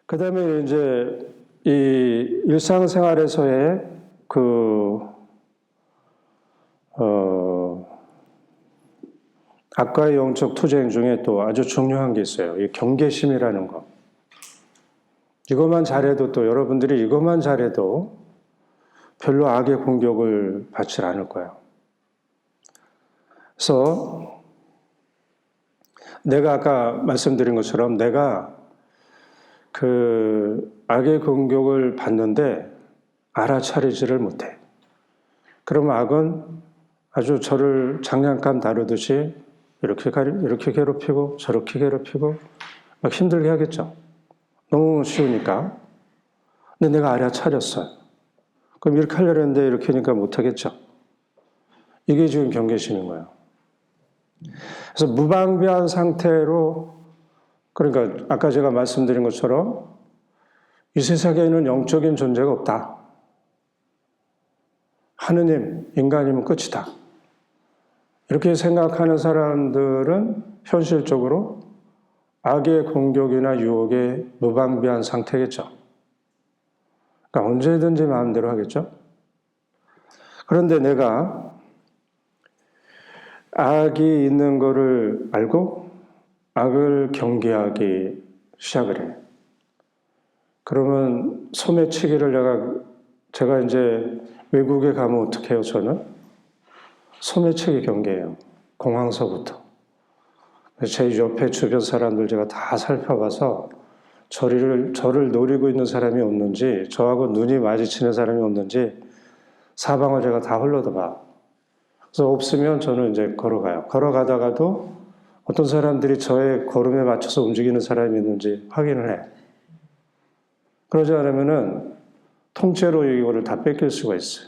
그 다음에 이제 이 일상생활에서의 악과의 영적 투쟁 중에 또 아주 중요한 게 있어요. 이 경계심이라는 거. 이것만 잘해도 또 여러분들이 이것만 잘해도 별로 악의 공격을 받지 않을 거예요. 그래서 내가 아까 말씀드린 것처럼 내가 그 악의 공격을 받는데 알아차리지를 못해. 그럼 악은 아주 저를 장난감 다루듯이 이렇게 괴롭히고 저렇게 괴롭히고 막 힘들게 하겠죠. 너무 쉬우니까. 근데 내가 알아차렸어요. 그럼 이렇게 하려고 했는데 이렇게 하니까 못하겠죠. 이게 지금 경계심인 거예요. 그래서 무방비한 상태로, 그러니까 아까 제가 말씀드린 것처럼 이 세상에는 영적인 존재가 없다. 하느님, 인간이면 끝이다. 이렇게 생각하는 사람들은 현실적으로 악의 공격이나 유혹에 무방비한 상태겠죠. 그러니까 언제든지 마음대로 하겠죠. 그런데 내가 악이 있는 것을 알고 악을 경계하기 시작을 해요. 그러면 소매치기를 제가 이제 외국에 가면 어떻게 해요, 저는? 소매치기 경계예요. 공항서부터. 제 옆에 주변 사람들 제가 다 살펴봐서 저를 노리고 있는 사람이 없는지, 저하고 눈이 마주치는 사람이 없는지 사방을 제가 다 흘러봐. 그래서 없으면 저는 이제 걸어가요. 걸어가다가도 어떤 사람들이 저의 걸음에 맞춰서 움직이는 사람이 있는지 확인을 해. 그러지 않으면은 통째로 이거를 다 뺏길 수가 있어요.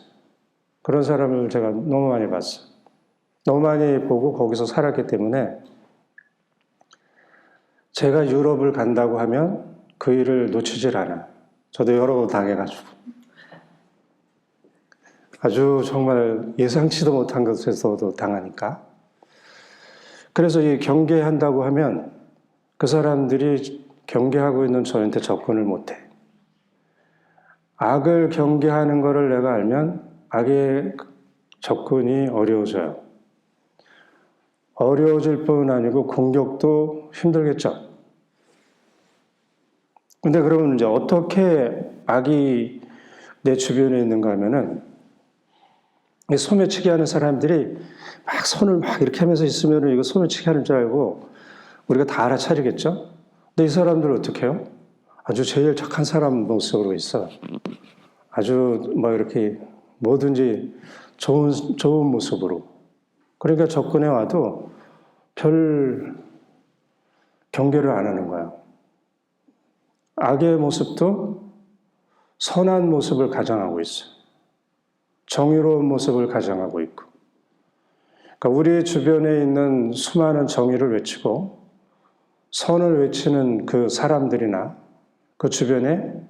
그런 사람을 제가 너무 많이 봤어요. 너무 많이 보고 거기서 살았기 때문에 제가 유럽을 간다고 하면 그 일을 놓치질 않아요. 저도 여러 번 당해가지고. 아주 정말 예상치도 못한 것에서도 당하니까. 그래서 이 경계한다고 하면 그 사람들이 경계하고 있는 저한테 접근을 못해. 악을 경계하는 것을 내가 알면 악의 접근이 어려워져요. 어려워질 뿐 아니고 공격도 힘들겠죠. 근데 그러면 이제 어떻게 악이 내 주변에 있는가 하면은 소매치기 하는 사람들이 막 손을 막 이렇게 하면서 있으면 이거 소매치기 하는 줄 알고 우리가 다 알아차리겠죠? 근데 이 사람들은 어떻게 해요? 아주 제일 착한 사람 모습으로 있어. 아주 뭐 이렇게 뭐든지 좋은 모습으로. 그러니까 접근해 와도 별 경계를 안 하는 거야. 악의 모습도 선한 모습을 가장하고 있어. 정의로운 모습을 가장하고 있고. 그러니까 우리 주변에 있는 수많은 정의를 외치고 선을 외치는 그 사람들이나 그 주변에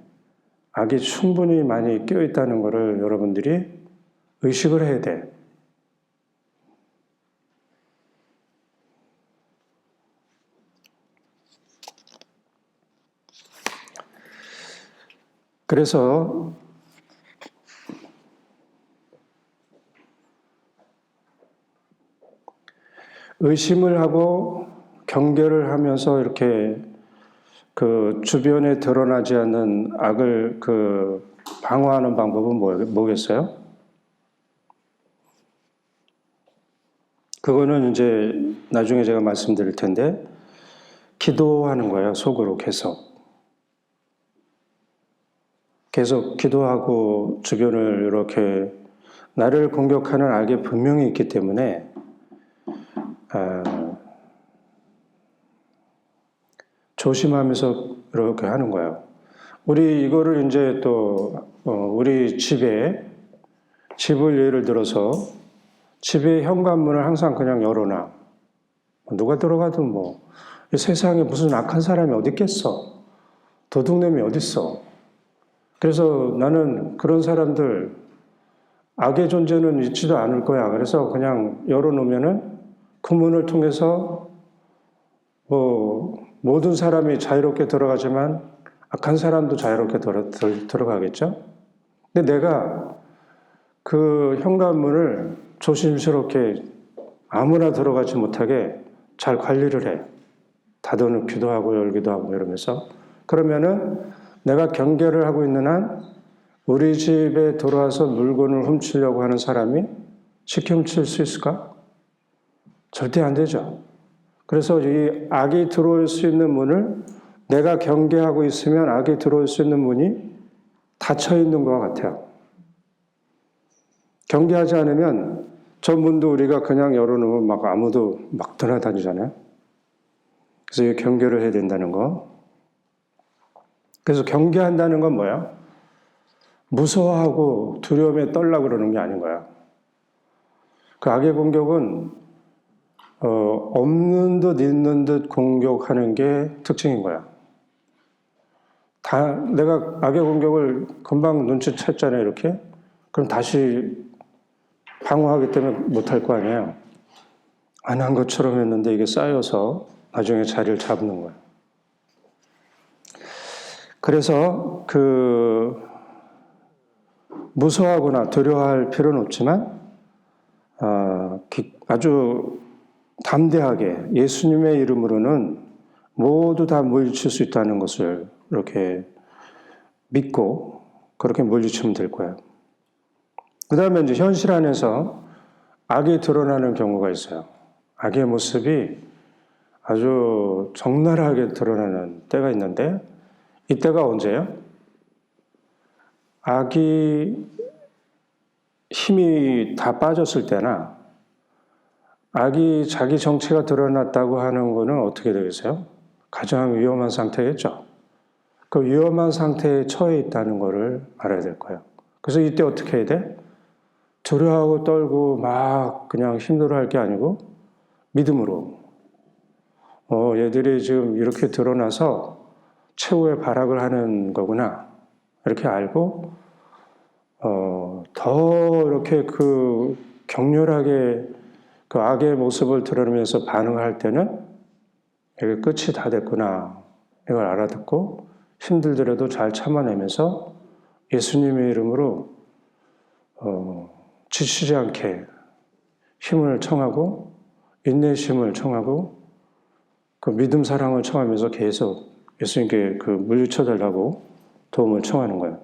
악이 충분히 많이 끼어있다는 것을 여러분들이 의식을 해야 돼. 그래서 의심을 하고 경계를 하면서 이렇게 그 주변에 드러나지 않는 악을 방어하는 방법은 뭐겠어요? 그거는 이제 나중에 제가 말씀드릴 텐데 기도하는 거예요. 속으로 계속 기도하고 주변을 이렇게 나를 공격하는 악이 분명히 있기 때문에 조심하면서 이렇게 하는 거예요. 우리 이거를 이제 또 우리 집을 예를 들어서 집의 현관문을 항상 그냥 열어놔. 누가 들어가든 뭐 이 세상에 무슨 악한 사람이 어디 있겠어? 도둑놈이 어디 있어? 그래서 나는 그런 사람들 악의 존재는 있지도 않을 거야. 그래서 그냥 열어놓으면은 그 문을 통해서 뭐 모든 사람이 자유롭게 들어가지만 악한 사람도 자유롭게 들어가겠죠? 근데 내가 그 현관문을 조심스럽게 아무나 들어가지 못하게 잘 관리를 해. 닫아놓기도 하고 열기도 하고 이러면서. 그러면은 내가 경계를 하고 있는 한 우리 집에 들어와서 물건을 훔치려고 하는 사람이 쉽게 훔칠 수 있을까? 절대 안 되죠. 그래서 이 악이 들어올 수 있는 문을 내가 경계하고 있으면 악이 들어올 수 있는 문이 닫혀 있는 것 같아요. 경계하지 않으면 저 문도 우리가 그냥 열어놓으면 막 아무도 막 드나다니잖아요. 그래서 이 경계를 해야 된다는 거. 그래서 경계한다는 건 뭐야? 무서워하고 두려움에 떨려고 그러는 게 아닌 거야. 그 악의 공격은 없는 듯 있는 듯 공격하는 게 특징인 거야. 내가 악의 공격을 금방 눈치챘잖아요, 이렇게. 그럼 다시 방어하기 때문에 못할 거 아니에요. 안 한 것처럼 했는데 이게 쌓여서 나중에 자리를 잡는 거예요. 그래서 무서워하거나 두려워할 필요는 없지만 아주 담대하게 예수님의 이름으로는 모두 다 물리칠 수 있다는 것을 이렇게 믿고 그렇게 물리치면 될 거예요. 그 다음에 이제 현실 안에서 악이 드러나는 경우가 있어요. 악의 모습이 아주 적나라하게 드러나는 때가 있는데 이때가 언제예요? 악이 힘이 다 빠졌을 때나 악이 자기 정체가 드러났다고 하는 것은 어떻게 되겠어요? 가장 위험한 상태겠죠. 그 위험한 상태에 처해 있다는 것을 알아야 될 거예요. 그래서 이때 어떻게 해야 돼? 두려워하고 떨고 막 그냥 힘들어할 게 아니고 믿음으로 얘들이 지금 이렇게 드러나서 최후의 발악을 하는 거구나 이렇게 알고 더 이렇게 격렬하게 그 악의 모습을 드러내면서 반응할 때는 이게 끝이 다 됐구나 이걸 알아듣고 힘들더라도 잘 참아내면서 예수님의 이름으로 지치지 않게 힘을 청하고 인내심을 청하고 그 믿음 사랑을 청하면서 계속 예수님께 물리쳐달라고 도움을 청하는 거예요.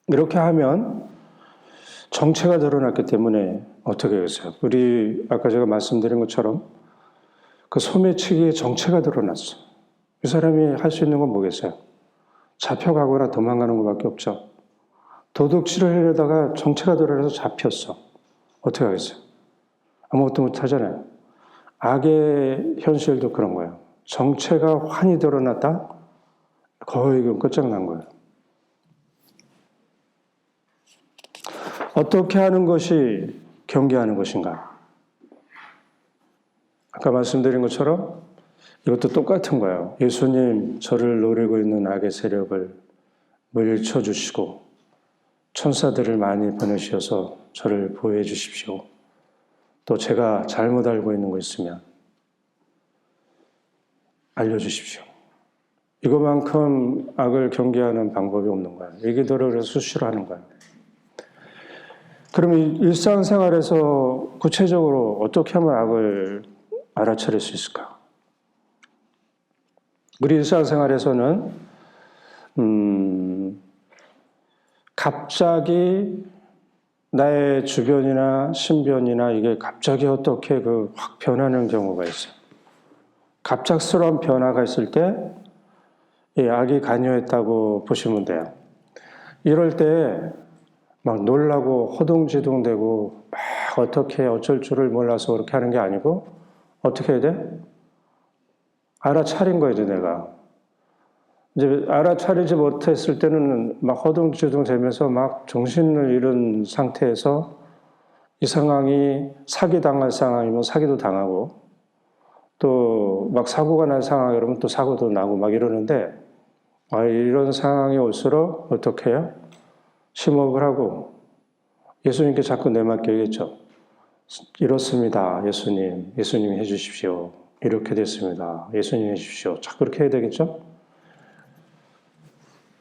이렇게 하면 정체가 드러났기 때문에 어떻게 하겠어요? 우리 아까 제가 말씀드린 것처럼 그 소매치기의 정체가 드러났어. 이 사람이 할 수 있는 건 뭐겠어요? 잡혀가거나 도망가는 것밖에 없죠. 도둑질을 하려다가 정체가 드러나서 잡혔어. 어떻게 하겠어요? 아무것도 못하잖아요. 악의 현실도 그런 거예요. 정체가 환히 드러났다? 거의 끝장난 거예요. 어떻게 하는 것이 경계하는 것인가? 아까 말씀드린 것처럼 이것도 똑같은 거예요. 예수님, 저를 노리고 있는 악의 세력을 물리쳐 주시고 천사들을 많이 보내주셔서 저를 보호해 주십시오. 또 제가 잘못 알고 있는 거 있으면 알려주십시오. 이거만큼 악을 경계하는 방법이 없는 거예요. 이 기도를 수시로 하는 거예요. 그럼 일상생활에서 구체적으로 어떻게 하면 악을 알아차릴 수 있을까? 우리 일상생활에서는 갑자기 나의 주변이나 신변이나 이게 갑자기 어떻게 확 변하는 경우가 있어요. 갑작스러운 변화가 있을 때 이 악이 관여했다고 보시면 돼요. 이럴 때 막 놀라고 허둥지둥대고 막 어떻게 어쩔 줄을 몰라서 그렇게 하는 게 아니고 어떻게 해야 돼? 알아차린 거죠, 내가. 이제 알아차리지 못했을 때는 막 허둥지둥 되면서 막 정신을 잃은 상태에서 이 상황이 사기당할 상황이면 사기도 당하고 또 막 사고가 난 상황이 그러면 또 사고도 나고 막 이러는데 이런 상황이 올수록 어떻게 해요? 심호흡을 하고 예수님께 자꾸 내맡겨야겠죠. 이렇습니다. 예수님이 해주십시오. 이렇게 됐습니다. 예수님 해주십시오. 자꾸 그렇게 해야 되겠죠?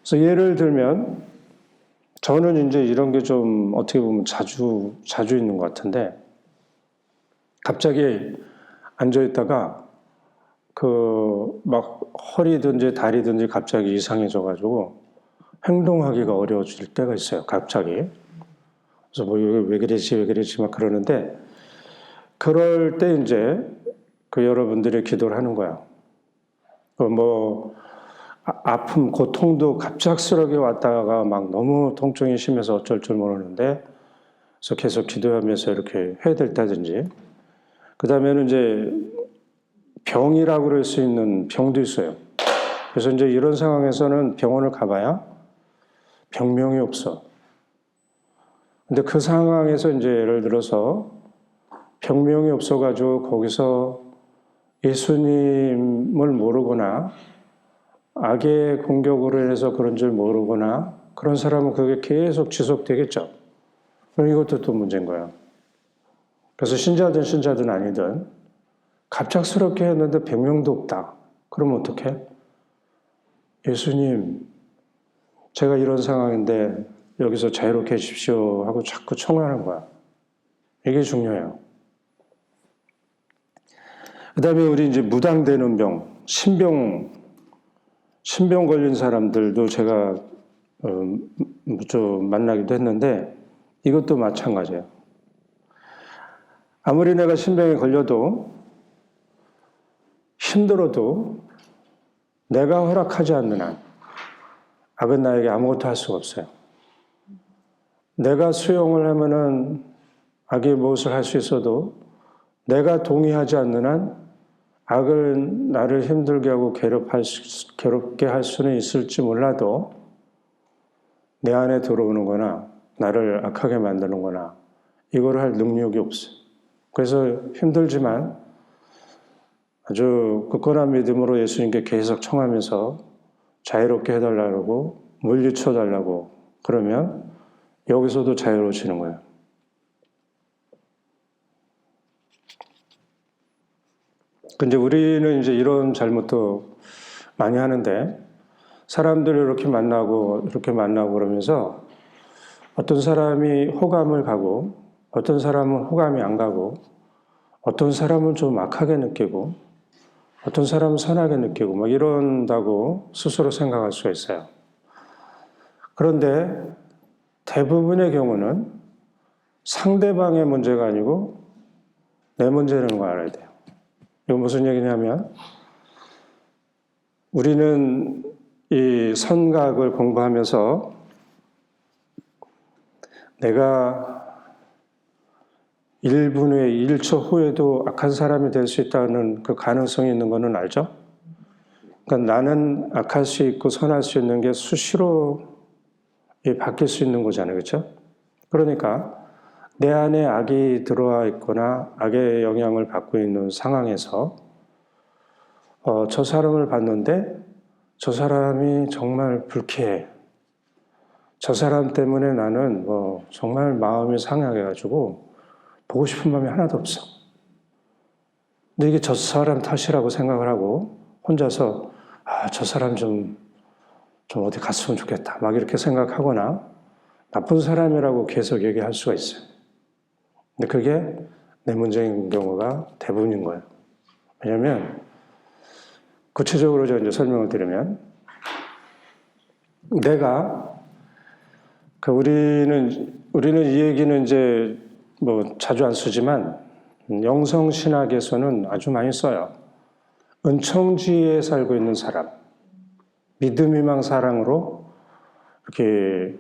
그래서 예를 들면 저는 이제 이런 게 좀 어떻게 보면 자주 있는 것 같은데 갑자기 앉아있다가 막 허리든지 다리든지 갑자기 이상해져가지고 행동하기가 어려워질 때가 있어요. 갑자기. 그래서 왜 그러지 막 그러는데 그럴 때 이제 여러분들이 기도를 하는 거야. 아픔, 고통도 갑작스럽게 왔다가 막 너무 통증이 심해서 어쩔 줄 모르는데 그래서 계속 기도하면서 이렇게 해야 될다든지 그 다음에는 이제 병이라고 그럴 수 있는 병도 있어요. 그래서 이제 이런 상황에서는 병원을 가봐야 병명이 없어. 근데 그 상황에서 이제 예를 들어서 병명이 없어가지고 거기서 예수님을 모르거나 악의 공격으로 인해서 그런 줄 모르거나 그런 사람은 그게 계속 지속되겠죠. 그럼 이것도 또 문제인 거야. 그래서 신자든 아니든 갑작스럽게 했는데 병명도 없다. 그러면 어떡해? 예수님, 제가 이런 상황인데 여기서 자유롭게 해주십시오 하고 자꾸 청하는 거야. 이게 중요해요. 그 다음에 우리 이제 무당되는 병, 신병 걸린 사람들도 제가 좀 만나기도 했는데 이것도 마찬가지예요. 아무리 내가 신병에 걸려도 힘들어도 내가 허락하지 않는 한 악은 나에게 아무것도 할 수가 없어요. 내가 수용을 하면은 악이 무엇을 할 수 있어도 내가 동의하지 않는 한 악을 나를 힘들게 하고 괴롭게 할 수는 있을지 몰라도 내 안에 들어오는 거나 나를 악하게 만드는 거나 이걸 할 능력이 없어. 그래서 힘들지만 아주 굳건한 믿음으로 예수님께 계속 청하면서 자유롭게 해달라고 물리쳐달라고 그러면 여기서도 자유로워지는 거예요. 근데 우리는 이제 이런 잘못도 많이 하는데 사람들을 이렇게 만나고 그러면서 어떤 사람이 호감을 가고 어떤 사람은 호감이 안 가고 어떤 사람은 좀 악하게 느끼고 어떤 사람은 선하게 느끼고 막 이런다고 스스로 생각할 수가 있어요. 그런데 대부분의 경우는 상대방의 문제가 아니고 내 문제라는 걸 알아야 돼요. 이거 무슨 얘기냐면 우리는 이 선각을 공부하면서 내가 1분 후에 1초 후에도 악한 사람이 될 수 있다는 그 가능성이 있는 거는 알죠? 그러니까 나는 악할 수 있고 선할 수 있는 게 수시로 바뀔 수 있는 거잖아요. 그렇죠? 그러니까 내 안에 악이 들어와 있거나 악의 영향을 받고 있는 상황에서 저 사람을 봤는데 저 사람이 정말 불쾌해. 저 사람 때문에 나는 정말 마음이 상해가지고 보고 싶은 마음이 하나도 없어. 근데 이게 저 사람 탓이라고 생각을 하고 혼자서 저 사람 좀 어디 갔으면 좋겠다. 막 이렇게 생각하거나 나쁜 사람이라고 계속 얘기할 수가 있어요. 근데 그게 내 문제인 경우가 대부분인 거예요. 왜냐하면 구체적으로 제가 이제 설명을 드리면 내가 우리는 이 얘기는 이제 자주 안 쓰지만 영성신학에서는 아주 많이 써요. 은총주의에 살고 있는 사람, 믿음, 희망, 사랑으로 이렇게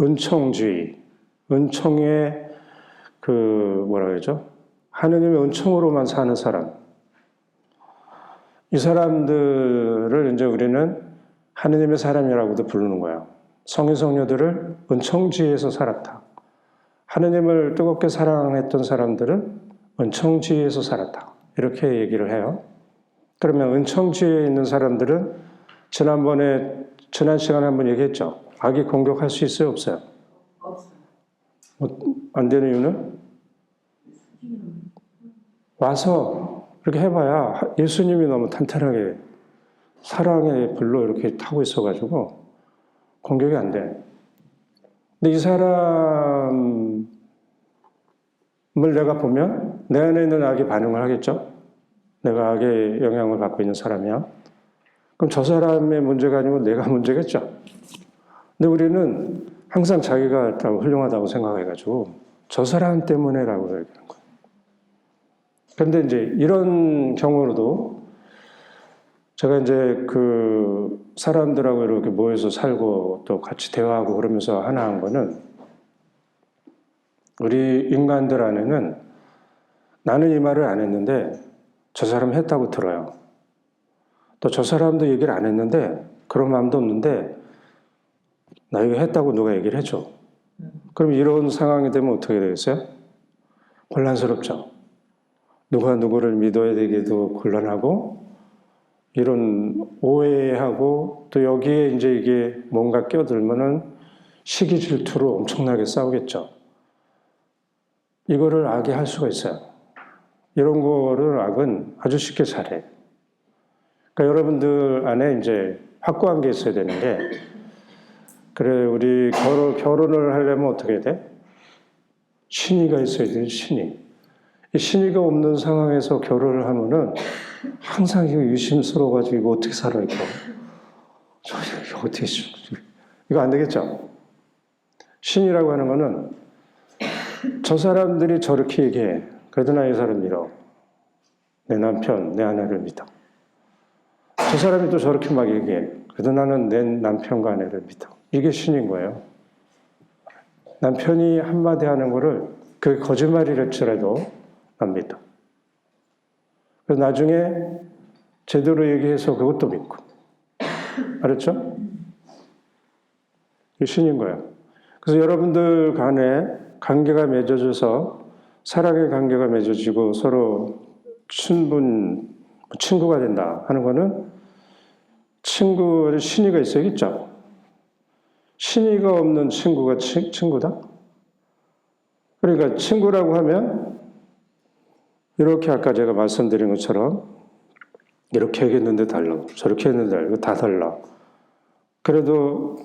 은총주의, 은총의 하느님의 은총으로만 사는 사람. 이 사람들을 이제 우리는 하느님의 사람이라고도 부르는 거예요. 성인 성녀들을 은총지에서 살았다. 하느님을 뜨겁게 사랑했던 사람들은 은총지에서 살았다. 이렇게 얘기를 해요. 그러면 은총지에 있는 사람들은 지난 시간에 한번 얘기했죠. 악이 공격할 수 있어요, 없어요? 없어요. 안 되는 이유는? 와서 이렇게 해봐야 예수님이 너무 탄탄하게 사랑의 불로 이렇게 타고 있어가지고 공격이 안 돼. 근데 이 사람을 내가 보면 내 안에 있는 악이 반응을 하겠죠? 내가 악의 영향을 받고 있는 사람이야. 그럼 저 사람의 문제가 아니고 내가 문제겠죠? 근데 우리는 항상 자기가 훌륭하다고 생각해가지고 저 사람 때문에라고 얘기하는 거예요. 그런데 이제 이런 경우로도 제가 이제 그 사람들하고 이렇게 모여서 살고 또 같이 대화하고 그러면서 하나 한 거는 우리 인간들 안에는 나는 이 말을 안 했는데 저 사람 했다고 들어요. 또 저 사람도 얘기를 안 했는데 그런 마음도 없는데 나 이거 했다고 누가 얘기를 해줘. 그럼 이런 상황이 되면 어떻게 되겠어요? 혼란스럽죠. 누가 누구를 믿어야 되기도 곤란하고 이런 오해하고 또 여기에 이제 이게 뭔가 껴들면은 시기 질투로 엄청나게 싸우겠죠. 이거를 악이 할 수가 있어요. 이런 거를 악은 아주 쉽게 잘해. 그러니까 여러분들 안에 이제 확고한 게 있어야 되는 게 그래 우리 결혼을 하려면 어떻게 돼? 신의가 있어야 돼. 신의. 이 신의가 없는 상황에서 결혼을 하면은 항상 이거 의심스러워가지고 이거 어떻게 살아 이거 어떻게 이거 안 되겠죠? 신이라고 하는 거는 저 사람들이 저렇게 얘기해. 그래도 나 이 사람 믿어. 내 남편, 내 아내를 믿어. 저 사람이 또 저렇게 막 얘기해. 그래도 나는 내 남편과 아내를 믿어. 이게 신인 거예요. 남편이 한마디 하는 거를 그게 거짓말이랄지라도 안 믿어. 그래서 나중에 제대로 얘기해서 그것도 믿고. 알았죠? 이게 신인 거예요. 그래서 여러분들 간에 관계가 맺어져서 사랑의 관계가 맺어지고 서로 친구가 된다 하는 거는 친구의 신의가 있어야겠죠. 신의가 없는 친구가 친구다? 그러니까 친구라고 하면 이렇게 아까 제가 말씀드린 것처럼 이렇게 얘기했는데 달라. 저렇게 했는데 달라. 이거 다 달라. 그래도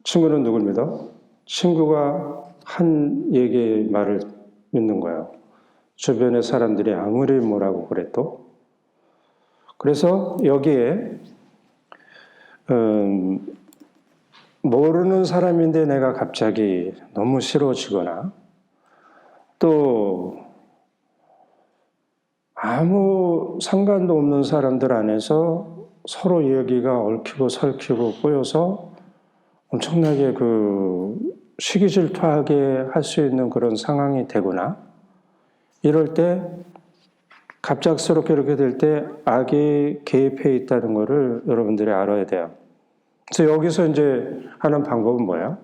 친구는 누굴 믿어? 친구가 한 얘기의 말을 믿는 거예요. 주변의 사람들이 아무리 뭐라고 그래도. 그래서 여기에 모르는 사람인데 내가 갑자기 너무 싫어지거나 또 아무 상관도 없는 사람들 안에서 서로 이야기가 얽히고 설키고 꼬여서 엄청나게 그 시기질투하게 할 수 있는 그런 상황이 되거나 이럴 때 갑작스럽게 이렇게 될 때 악이 개입해 있다는 것을 여러분들이 알아야 돼요. 그래서 여기서 이제 하는 방법은 뭐야?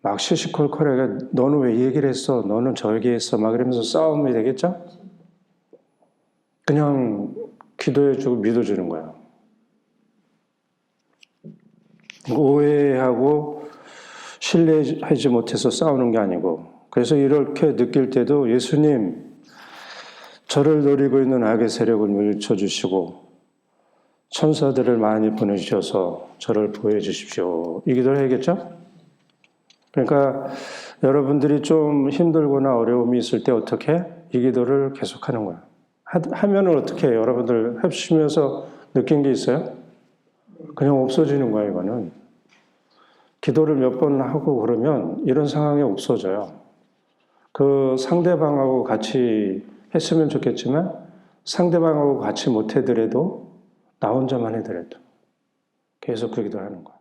막 시시콜콜하게 너는 왜 이 얘기를 했어? 너는 저 얘기했어? 막 이러면서 싸움이 되겠죠? 그냥 기도해주고 믿어주는 거야. 오해하고 신뢰하지 못해서 싸우는 게 아니고 그래서 이렇게 느낄 때도 예수님 저를 노리고 있는 악의 세력을 물리쳐주시고 천사들을 많이 보내주셔서 저를 보호해 주십시오. 이 기도를 해야겠죠? 그러니까 여러분들이 좀 힘들거나 어려움이 있을 때 어떻게 이 기도를 계속하는 거야. 하면은 어떻게 해요? 여러분들 해주시면서 느낀 게 있어요? 그냥 없어지는 거야 이거는. 기도를 몇 번 하고 그러면 이런 상황이 없어져요. 그 상대방하고 같이 했으면 좋겠지만 상대방하고 같이 못 해더라도 나 혼자만 해더라도 계속 그 기도를 하는 거야.